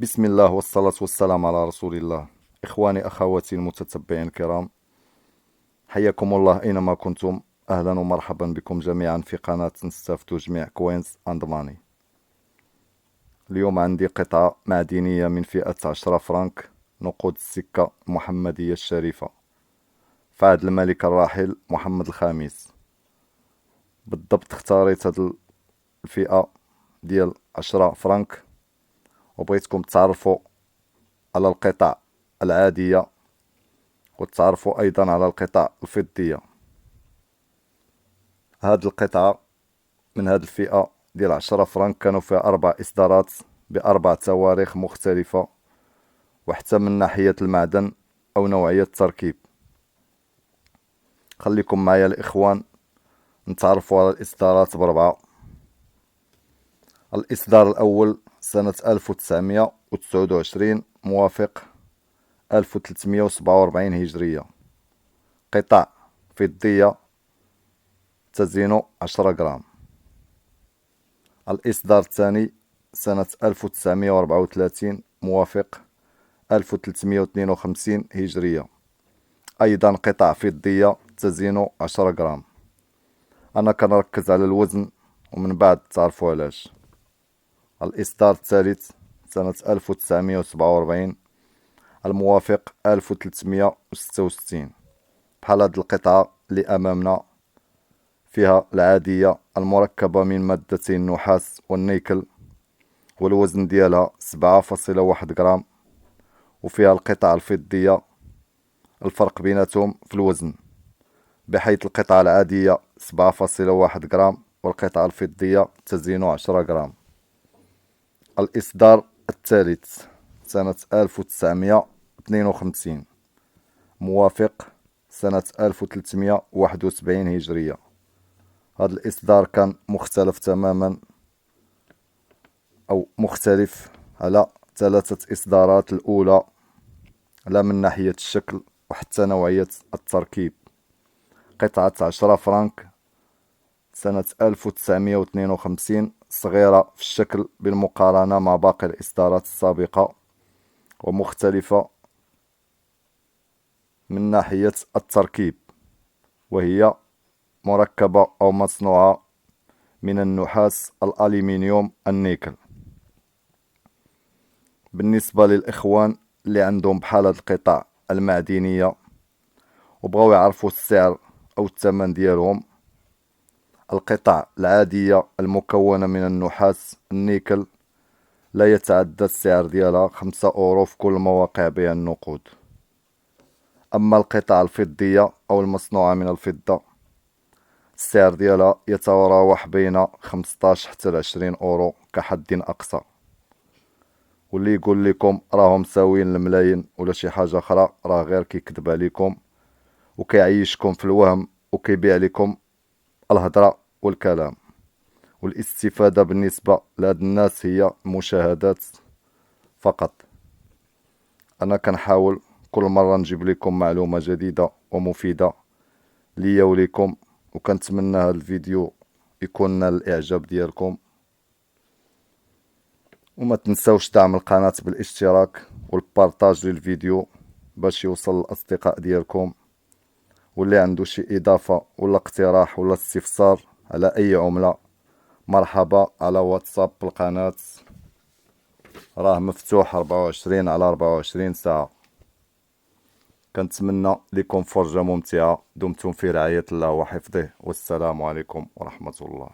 بسم الله والصلاة والسلام على رسول الله. إخواني أخواتي المتتبعين الكرام، حياكم الله أينما كنتم. أهلا ومرحبا بكم جميعا في قناة نستافدو جميع كوينز أند ماني. اليوم عندي قطعة معدنية من فئة 10 فرنك، نقود السكة المحمدية الشريفة في عهد الملك الراحل محمد الخامس. بالضبط اختاريت هذه الفئة ديال 10 فرنك، وبغيتكم تعرفوا على القطع العادية وتعرفوا أيضا على القطع الفضية. هاد القطعة من هاد الفئة ديال 10 فرنك كانوا فيها 4 إصدارات ب4 تواريخ مختلفة، وحتى من ناحية المعدن أو نوعية التركيب. خليكم معايا الإخوان نتعرفوا على الإصدارات ب4. الإصدار الأول سنة 1929 موافق 1347 هجرية، قطع فضية تزن 10 غرام. الإصدار الثاني سنة 1934 موافق 1352 هجرية، أيضا قطع فضية تزن 10 غرام. أنا كنركز على الوزن ومن بعد تعرفوا علاش. الإصدار الثالث سنة 1947 الموافق 1366. بحال هاد القطعة اللي أمامنا فيها العادية المركبة من مادتي النحاس والنيكل، والوزن ديالها 7.1 غرام، وفيها القطع الفضية الفرق بيناتهم في الوزن، بحيث القطعة العادية 7.1 غرام والقطعة الفضية تزن 10 غرام. الإصدار الثالث سنة 1952 موافق سنة 1371 هجرية. هذا الإصدار كان مختلف تماما أو مختلف على 3 إصدارات الأولى، لا من ناحية الشكل وحتى نوعية التركيب. قطعة 10 فرنك سنة 1952 صغيرة في الشكل بالمقارنة مع باقي الإصدارات السابقة، ومختلفة من ناحية التركيب، وهي مركبة أو مصنوعة من النحاس الألمنيوم النيكل. بالنسبة للإخوان اللي عندهم بحال هاد القطع المعدنية وبغاو يعرفوا السعر أو الثمن ديالهم، القطع العادية المكونة من النحاس النيكل لا يتعدى السعر ديالها 5 أورو في كل مواقع بيع النقود. أما القطع الفضية أو المصنوعة من الفضة السعر ديالها يتراوح بين 15 حتى 20 أورو كحد أقصى. واللي يقول لكم راهم مساويين الملايين ولا شي حاجة أخرى راه غير كيكذب عليكم وكيعيشكم في الوهم وكيبيع لكم الهضرة والكلام. والاستفادة بالنسبة لهاد الناس هي مشاهدات فقط. أنا كنحاول كل مرة نجيب لكم معلومة جديدة ومفيدة ليا وليكم، وكنتمنى هاد الفيديو يكون نال الإعجاب ديالكم. وما تنساوش دعم القناة بالاشتراك والبارطاج للفيديو باش يوصل للأصدقاء ديالكم. واللي عنده شي إضافة ولا اقتراح ولا استفسار على أي عملة، مرحبا على واتساب القناة، راه مفتوح 24/24 ساعة. كنتمنى لكم فرجة ممتعة. دمتم في رعاية الله وحفظه، والسلام عليكم ورحمة الله.